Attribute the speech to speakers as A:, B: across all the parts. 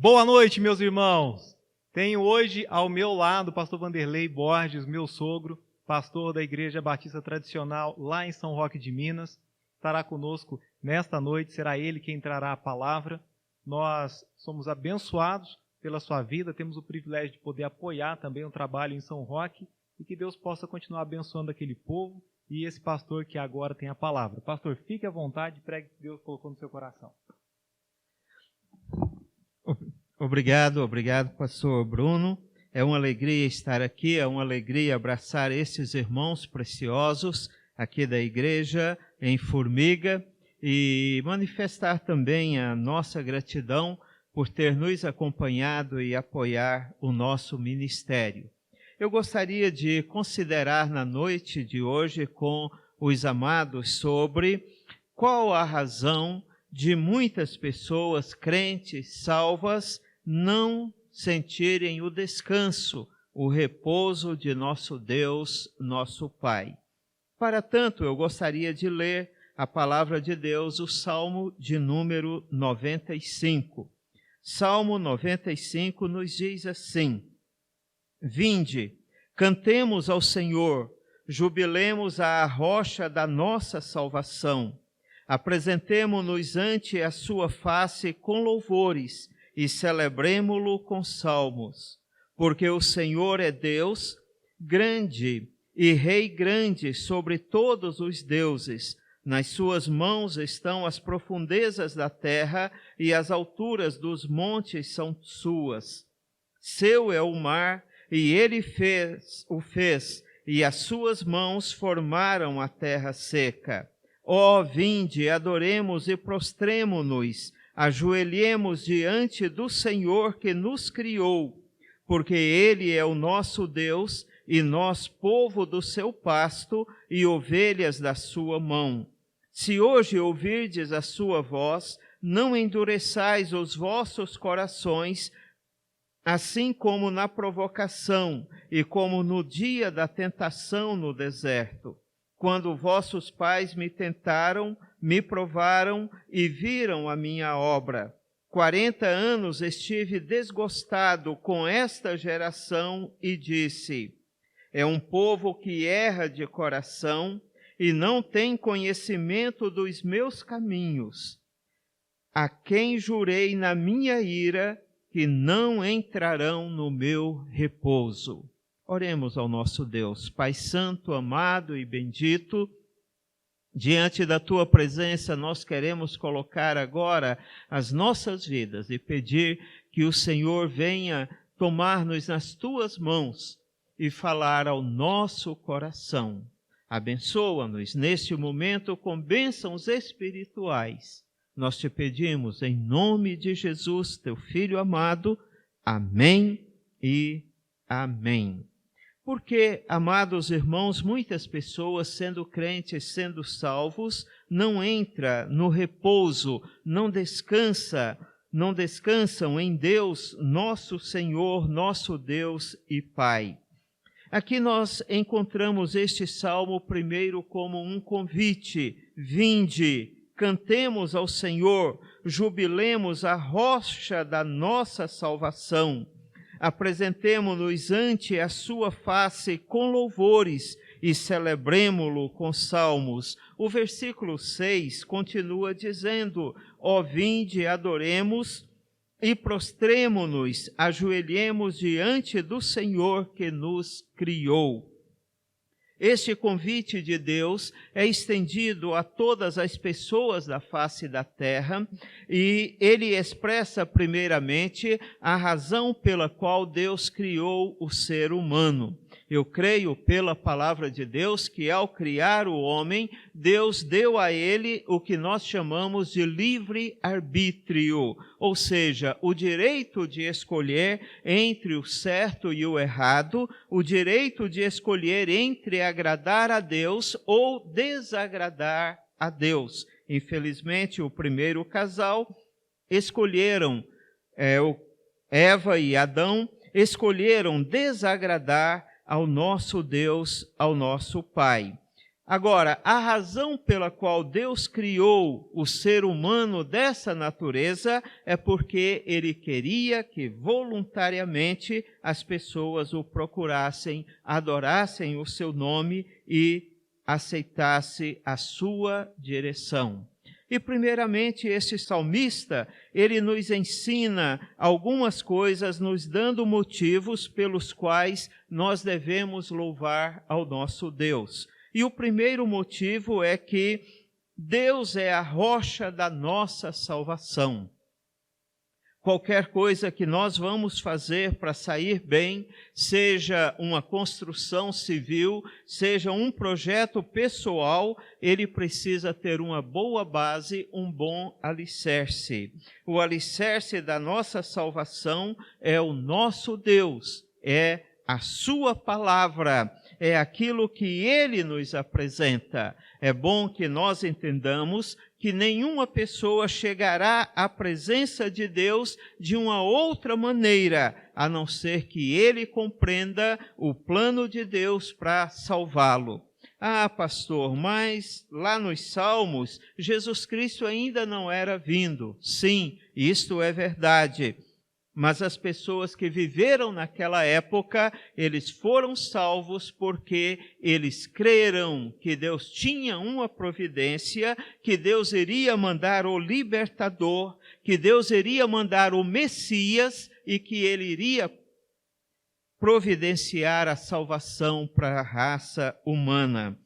A: Boa noite, meus irmãos. Tenho hoje ao meu lado o pastor Vanderlei Borges, meu sogro, pastor da Igreja Batista Tradicional lá em São Roque de Minas. Estará conosco nesta noite, será ele quem trará a palavra. Nós somos abençoados pela sua vida, temos o privilégio de poder apoiar também o trabalho em São Roque e que Deus possa continuar abençoando aquele povo e esse pastor que agora tem a palavra. Pastor, fique à vontade, pregue o que Deus colocou no seu coração.
B: Obrigado, pastor Bruno. É uma alegria estar aqui, é uma alegria abraçar esses irmãos preciosos aqui da igreja em Formiga e manifestar também a nossa gratidão por ter nos acompanhado e apoiar o nosso ministério. Eu gostaria de considerar na noite de hoje com os amados sobre qual a razão de muitas pessoas crentes salvas não sentirem o descanso, o repouso de nosso Deus, nosso Pai. Para tanto, eu gostaria de ler a palavra de Deus, o Salmo de número 95. Salmo 95 nos diz assim: Vinde, cantemos ao Senhor, jubilemos à rocha da nossa salvação. Apresentemo-nos ante a sua face com louvores e celebremo-lo com salmos. Porque o Senhor é Deus grande e Rei grande sobre todos os deuses. Nas suas mãos estão as profundezas da terra e as alturas dos montes são suas. Seu é o mar e ele o fez, e as suas mãos formaram a terra seca. Ó, vinde, adoremos e prostremo-nos, ajoelhemos diante do Senhor que nos criou, porque Ele é o nosso Deus e nós, povo do seu pasto e ovelhas da sua mão. Se hoje ouvirdes a sua voz, não endureçais os vossos corações, assim como na provocação e como no dia da tentação no deserto, quando vossos pais me tentaram, me provaram e viram a minha obra. 40 anos estive desgostado com esta geração e disse: é um povo que erra de coração e não tem conhecimento dos meus caminhos, a quem jurei na minha ira que não entrarão no meu repouso. Oremos ao nosso Deus. Pai Santo, amado e bendito, diante da Tua presença nós queremos colocar agora as nossas vidas e pedir que o Senhor venha tomar-nos nas Tuas mãos e falar ao nosso coração. Abençoa-nos neste momento com bênçãos espirituais. Nós te pedimos em nome de Jesus, Teu Filho amado. Amém e amém. Porque, amados irmãos, muitas pessoas, sendo crentes, sendo salvos, não entram no repouso, não descansam em Deus, nosso Senhor, nosso Deus e Pai. Aqui nós encontramos este salmo primeiro como um convite: vinde, cantemos ao Senhor, jubilemos a rocha da nossa salvação. Apresentemo-nos ante a sua face com louvores e celebremo-lo com salmos. O versículo 6 continua dizendo: ó, vinde, adoremos e prostremo-nos, ajoelhemos diante do Senhor que nos criou. Este convite de Deus é estendido a todas as pessoas da face da terra e ele expressa primeiramente a razão pela qual Deus criou o ser humano. Eu creio pela palavra de Deus que ao criar o homem, Deus deu a ele o que nós chamamos de livre-arbítrio, ou seja, o direito de escolher entre o certo e o errado, o direito de escolher entre agradar a Deus ou desagradar a Deus. Infelizmente, o primeiro casal escolheram, Eva e Adão, escolheram desagradar ao nosso Deus, ao nosso Pai. Agora, a razão pela qual Deus criou o ser humano dessa natureza é porque Ele queria que voluntariamente as pessoas o procurassem, adorassem o seu nome e aceitassem a sua direção. E primeiramente esse salmista, ele nos ensina algumas coisas, nos dando motivos pelos quais nós devemos louvar ao nosso Deus. E o primeiro motivo é que Deus é a rocha da nossa salvação. Qualquer coisa que nós vamos fazer para sair bem, seja uma construção civil, seja um projeto pessoal, ele precisa ter uma boa base, um bom alicerce. O alicerce da nossa salvação é o nosso Deus, é a sua palavra, é aquilo que Ele nos apresenta. É bom que nós entendamos que nenhuma pessoa chegará à presença de Deus de uma outra maneira, a não ser que ele compreenda o plano de Deus para salvá-lo. Ah, pastor, mas lá nos Salmos, Jesus Cristo ainda não era vindo. Sim, isto é verdade. Mas as pessoas que viveram naquela época, eles foram salvos porque eles creram que Deus tinha uma providência, que Deus iria mandar o libertador, que Deus iria mandar o Messias e que ele iria providenciar a salvação para a raça humana.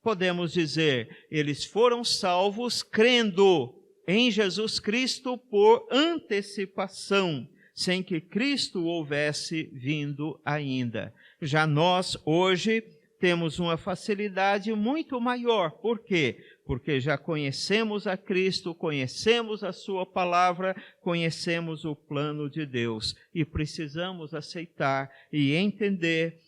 B: Podemos dizer, eles foram salvos crendo em Jesus Cristo por antecipação, sem que Cristo houvesse vindo ainda. Já nós, hoje, temos uma facilidade muito maior. Por quê? Porque já conhecemos a Cristo, conhecemos a sua palavra, conhecemos o plano de Deus. E precisamos aceitar e entender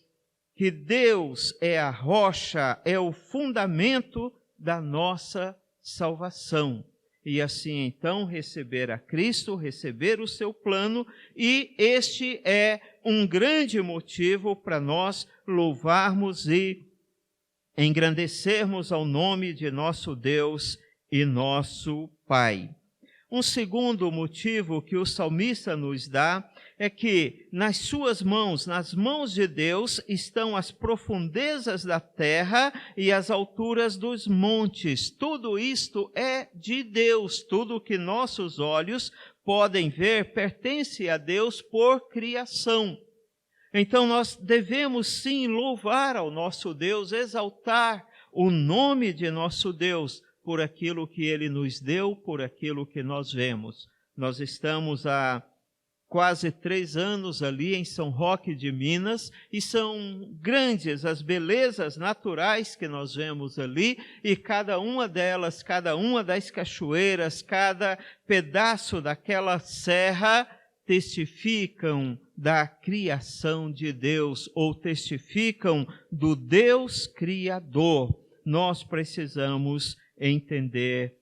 B: que Deus é a rocha, é o fundamento da nossa salvação. E assim, então, receber a Cristo, receber o seu plano, e este é um grande motivo para nós louvarmos e engrandecermos ao nome de nosso Deus e nosso Pai. Um segundo motivo que o salmista nos dá é que nas suas mãos, nas mãos de Deus, estão as profundezas da terra e as alturas dos montes. Tudo isto é de Deus. Tudo que nossos olhos podem ver pertence a Deus por criação. Então nós devemos sim louvar ao nosso Deus, exaltar o nome de nosso Deus por aquilo que Ele nos deu, por aquilo que nós vemos. Nós estamos há quase 3 anos ali em São Roque de Minas, e são grandes as belezas naturais que nós vemos ali, e cada uma delas, cada uma das cachoeiras, cada pedaço daquela serra testificam da criação de Deus, ou testificam do Deus Criador. Nós precisamos entender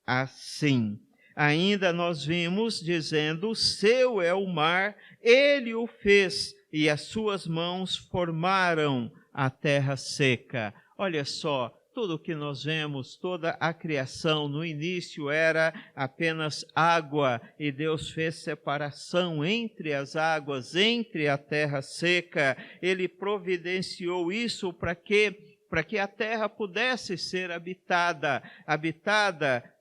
B: assim. Ainda nós vimos dizendo, seu é o mar, ele o fez, e as suas mãos formaram a terra seca. Olha só, tudo que nós vemos, toda a criação, no início era apenas água, e Deus fez separação entre as águas, entre a terra seca. Ele providenciou isso para que a terra pudesse ser habitada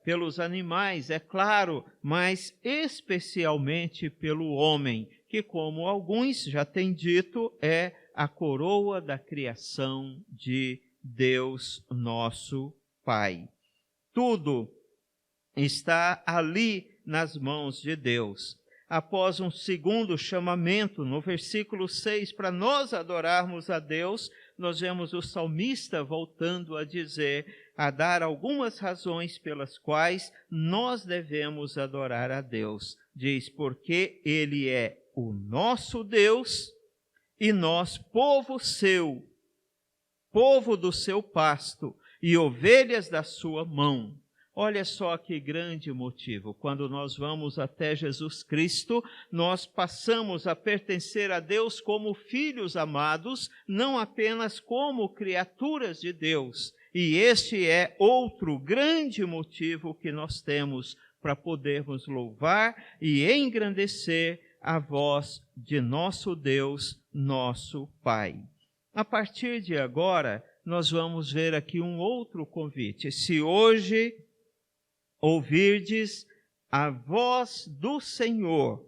B: pelos animais, é claro, mas especialmente pelo homem, que, como alguns já têm dito, é a coroa da criação de Deus, nosso Pai. Tudo está ali nas mãos de Deus. Após um segundo chamamento, no versículo 6, para nós adorarmos a Deus, nós vemos o salmista voltando a dizer, a dar algumas razões pelas quais nós devemos adorar a Deus. Diz, porque Ele é o nosso Deus e nós, povo seu, povo do seu pasto e ovelhas da sua mão. Olha só que grande motivo. Quando nós vamos até Jesus Cristo, nós passamos a pertencer a Deus como filhos amados, não apenas como criaturas de Deus. E este é outro grande motivo que nós temos para podermos louvar e engrandecer a voz de nosso Deus, nosso Pai. A partir de agora, nós vamos ver aqui um outro convite. Se hoje ouvirdes a voz do Senhor,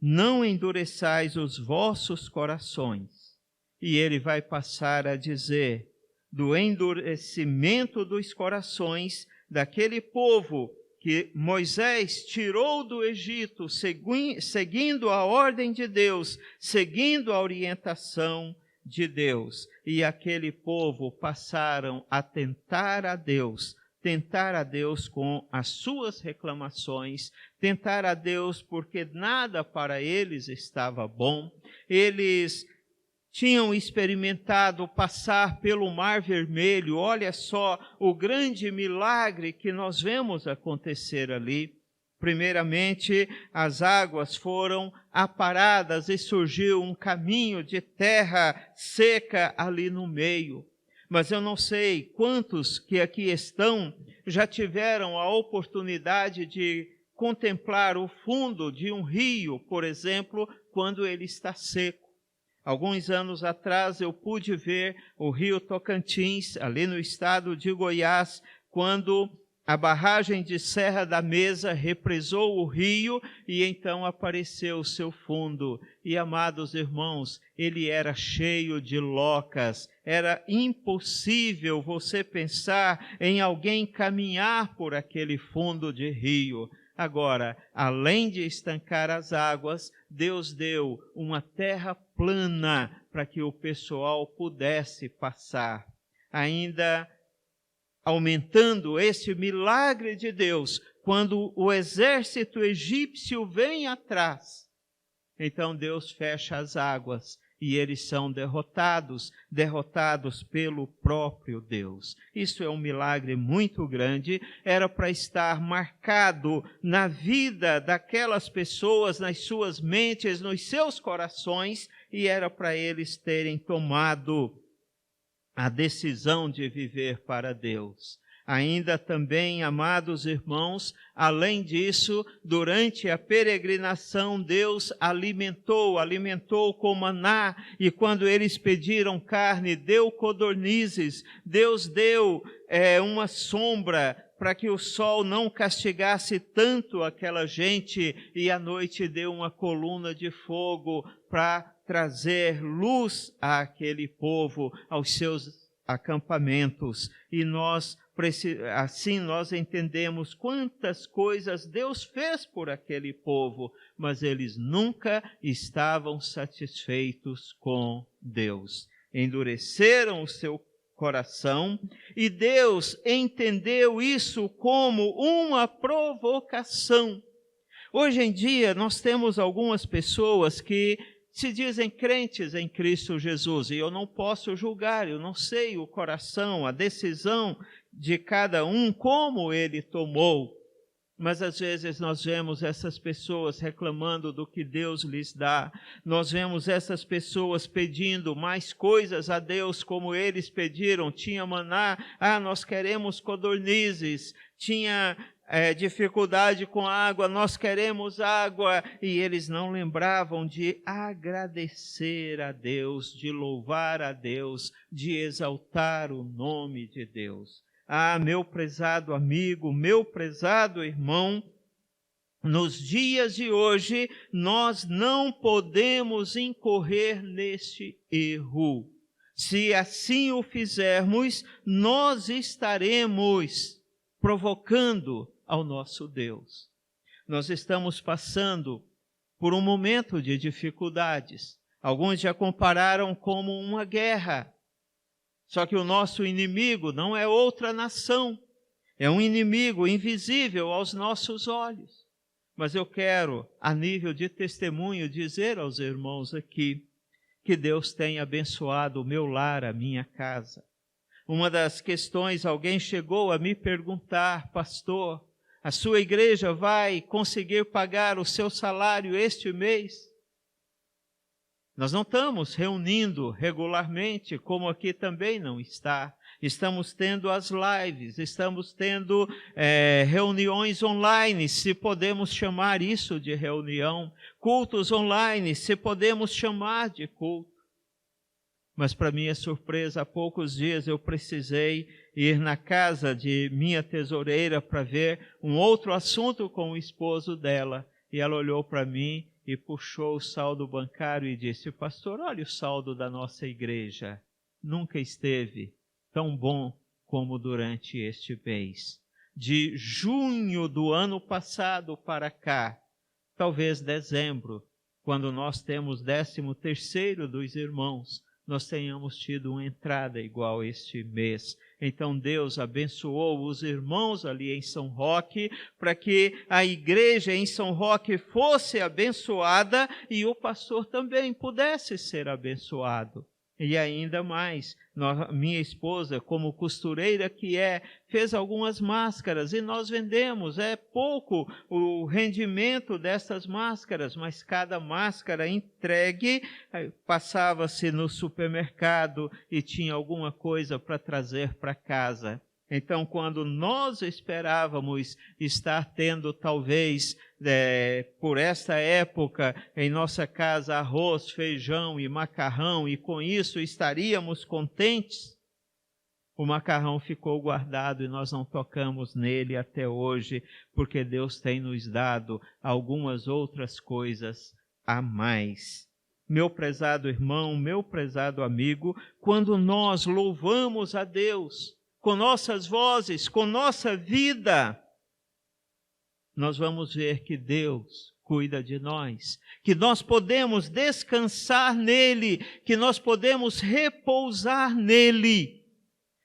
B: não endureçais os vossos corações. E ele vai passar a dizer do endurecimento dos corações daquele povo que Moisés tirou do Egito, seguindo a ordem de Deus, seguindo a orientação de Deus. E aquele povo passaram a tentar a Deus com as suas reclamações, tentar a Deus porque nada para eles estava bom. Eles tinham experimentado passar pelo Mar Vermelho. Olha só o grande milagre que nós vemos acontecer ali. Primeiramente, as águas foram aparadas e surgiu um caminho de terra seca ali no meio. Mas eu não sei quantos que aqui estão já tiveram a oportunidade de contemplar o fundo de um rio, por exemplo, quando ele está seco. Alguns anos atrás eu pude ver o rio Tocantins, ali no estado de Goiás, quando a barragem de Serra da Mesa represou o rio e então apareceu o seu fundo. E, amados irmãos, ele era cheio de locas. Era impossível você pensar em alguém caminhar por aquele fundo de rio. Agora, além de estancar as águas, Deus deu uma terra plana para que o pessoal pudesse passar. Ainda aumentando esse milagre de Deus, quando o exército egípcio vem atrás, então Deus fecha as águas e eles são derrotados pelo próprio Deus. Isso é um milagre muito grande, era para estar marcado na vida daquelas pessoas, nas suas mentes, nos seus corações, e era para eles terem tomado a decisão de viver para Deus. Ainda também, amados irmãos, além disso, durante a peregrinação, Deus alimentou com maná, e quando eles pediram carne, deu codornizes. Deus deu uma sombra para que o sol não castigasse tanto aquela gente, e à noite deu uma coluna de fogo para trazer luz àquele povo, aos seus acampamentos. E assim nós entendemos quantas coisas Deus fez por aquele povo, mas eles nunca estavam satisfeitos com Deus. Endureceram o seu coração e Deus entendeu isso como uma provocação. Hoje em dia nós temos algumas pessoas que se dizem crentes em Cristo Jesus, e eu não posso julgar, eu não sei o coração, a decisão de cada um, como ele tomou. Mas às vezes nós vemos essas pessoas reclamando do que Deus lhes dá. Nós vemos essas pessoas pedindo mais coisas a Deus como eles pediram. Tinha maná, nós queremos codornizes. Tinha dificuldade com água, nós queremos água. E eles não lembravam de agradecer a Deus, de louvar a Deus, de exaltar o nome de Deus. Meu prezado amigo, meu prezado irmão, nos dias de hoje, nós não podemos incorrer neste erro. Se assim o fizermos, nós estaremos provocando ao nosso Deus. Nós estamos passando por um momento de dificuldades. Alguns já compararam como uma guerra. Só que o nosso inimigo não é outra nação, é um inimigo invisível aos nossos olhos. Mas eu quero, a nível de testemunho, dizer aos irmãos aqui que Deus tem abençoado o meu lar, a minha casa. Uma das questões, alguém chegou a me perguntar: pastor, a sua igreja vai conseguir pagar o seu salário este mês? Nós não estamos reunindo regularmente, como aqui também não está. estamos tendo as lives, estamos tendo reuniões online, se podemos chamar isso de reunião, cultos online, se podemos chamar de culto. Mas, para minha surpresa, há poucos dias eu precisei ir na casa de minha tesoureira para ver um outro assunto com o esposo dela. E ela olhou para mim e puxou o saldo bancário e disse: pastor, olha o saldo da nossa igreja. Nunca esteve tão bom como durante este mês. De junho do ano passado para cá, talvez dezembro, quando nós temos 13º dos irmãos, nós tenhamos tido uma entrada igual este mês. Então Deus abençoou os irmãos ali em São Roque, para que a igreja em São Roque fosse abençoada e o pastor também pudesse ser abençoado. E ainda mais, minha esposa, como costureira que fez algumas máscaras e nós vendemos. É pouco o rendimento dessas máscaras, mas cada máscara entregue, passava-se no supermercado e tinha alguma coisa para trazer para casa. Então, quando nós esperávamos estar tendo, talvez, por esta época, em nossa casa, arroz, feijão e macarrão, e com isso estaríamos contentes, o macarrão ficou guardado e nós não tocamos nele até hoje, porque Deus tem nos dado algumas outras coisas a mais. Meu prezado irmão, meu prezado amigo, quando nós louvamos a Deus, com nossas vozes, com nossa vida, nós vamos ver que Deus cuida de nós, que nós podemos descansar nele, que nós podemos repousar nele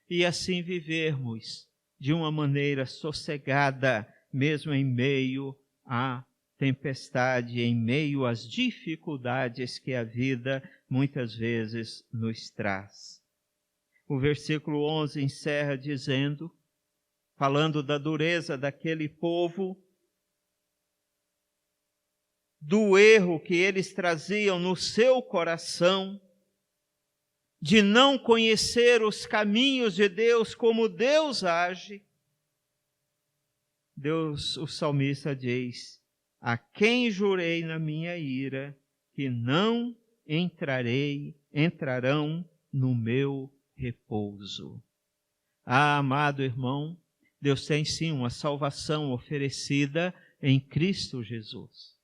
B: e assim vivermos de uma maneira sossegada, mesmo em meio à tempestade, em meio às dificuldades que a vida muitas vezes nos traz. O versículo 11 encerra dizendo, falando da dureza daquele povo, do erro que eles traziam no seu coração, de não conhecer os caminhos de Deus, como Deus age. O salmista diz: a quem jurei na minha ira, que não entrarão no meu repouso. Ah, amado irmão, Deus tem sim uma salvação oferecida em Cristo Jesus.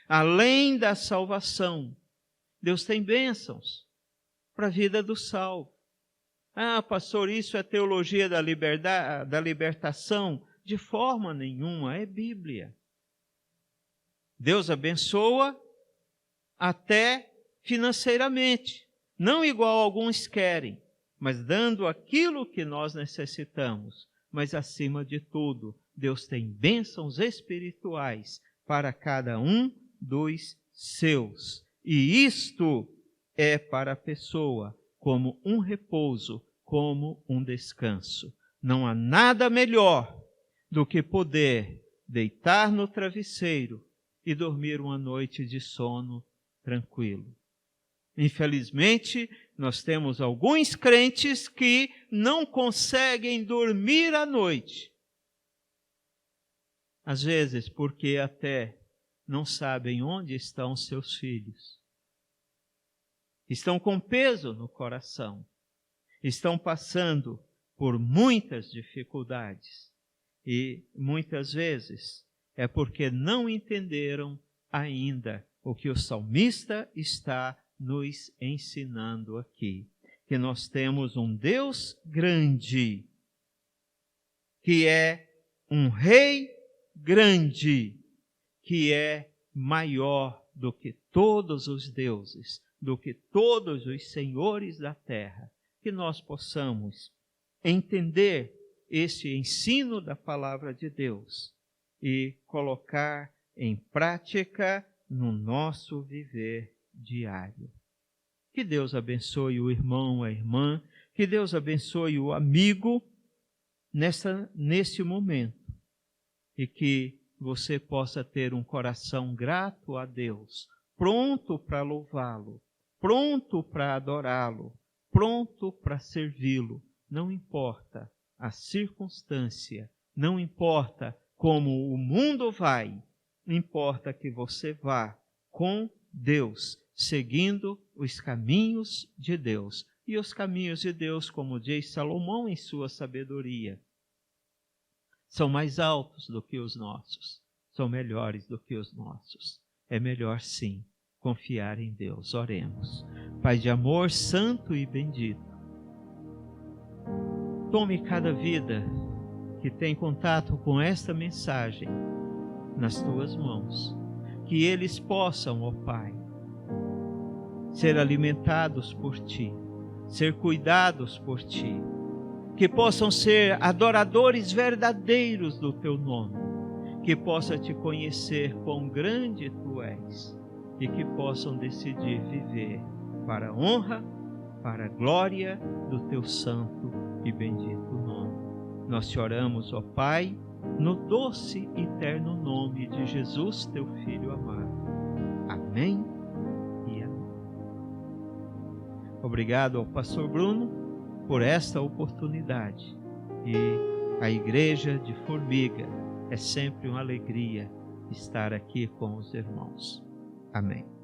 B: Além da salvação, Deus tem bênçãos para a vida do salvo. Ah, pastor, isso é teologia da libertação? De forma nenhuma, é Bíblia. Deus abençoa até financeiramente, não igual alguns querem, mas dando aquilo que nós necessitamos. Mas, acima de tudo, Deus tem bênçãos espirituais para cada um dos seus. E isto é para a pessoa como um repouso, como um descanso. Não há nada melhor do que poder deitar no travesseiro e dormir uma noite de sono tranquilo. Infelizmente, nós temos alguns crentes que não conseguem dormir à noite. Às vezes, porque até não sabem onde estão seus filhos. Estão com peso no coração. Estão passando por muitas dificuldades. E, muitas vezes, é porque não entenderam ainda o que o salmista está nos ensinando aqui. Que nós temos um Deus grande, que é um Rei grande, que é maior do que todos os deuses, do que todos os senhores da terra. Que nós possamos entender este ensino da palavra de Deus e colocar em prática no nosso viver diário. Que Deus abençoe o irmão, a irmã, que Deus abençoe o amigo nesse momento e que você possa ter um coração grato a Deus, pronto para louvá-lo, pronto para adorá-lo, pronto para servi-lo, não importa a circunstância, não importa como o mundo vai, importa que você vá com Deus, seguindo os caminhos de Deus. E os caminhos de Deus, como diz Salomão em sua sabedoria, são mais altos do que os nossos, são melhores do que os nossos. É melhor sim confiar em Deus. Oremos. Pai de amor, santo e bendito, tome cada vida que tem contato com esta mensagem nas tuas mãos, que eles possam, ó Pai, ser alimentados por Ti, ser cuidados por Ti, que possam ser adoradores verdadeiros do Teu nome, que possa Te conhecer quão grande Tu és e que possam decidir viver para a honra, para a glória do Teu santo e bendito nome. Nós te oramos, ó Pai, no doce e eterno nome de Jesus, Teu Filho amado. Amém e amém. Obrigado ao pastor Bruno por esta oportunidade. E a Igreja de Formiga é sempre uma alegria estar aqui com os irmãos. Amém.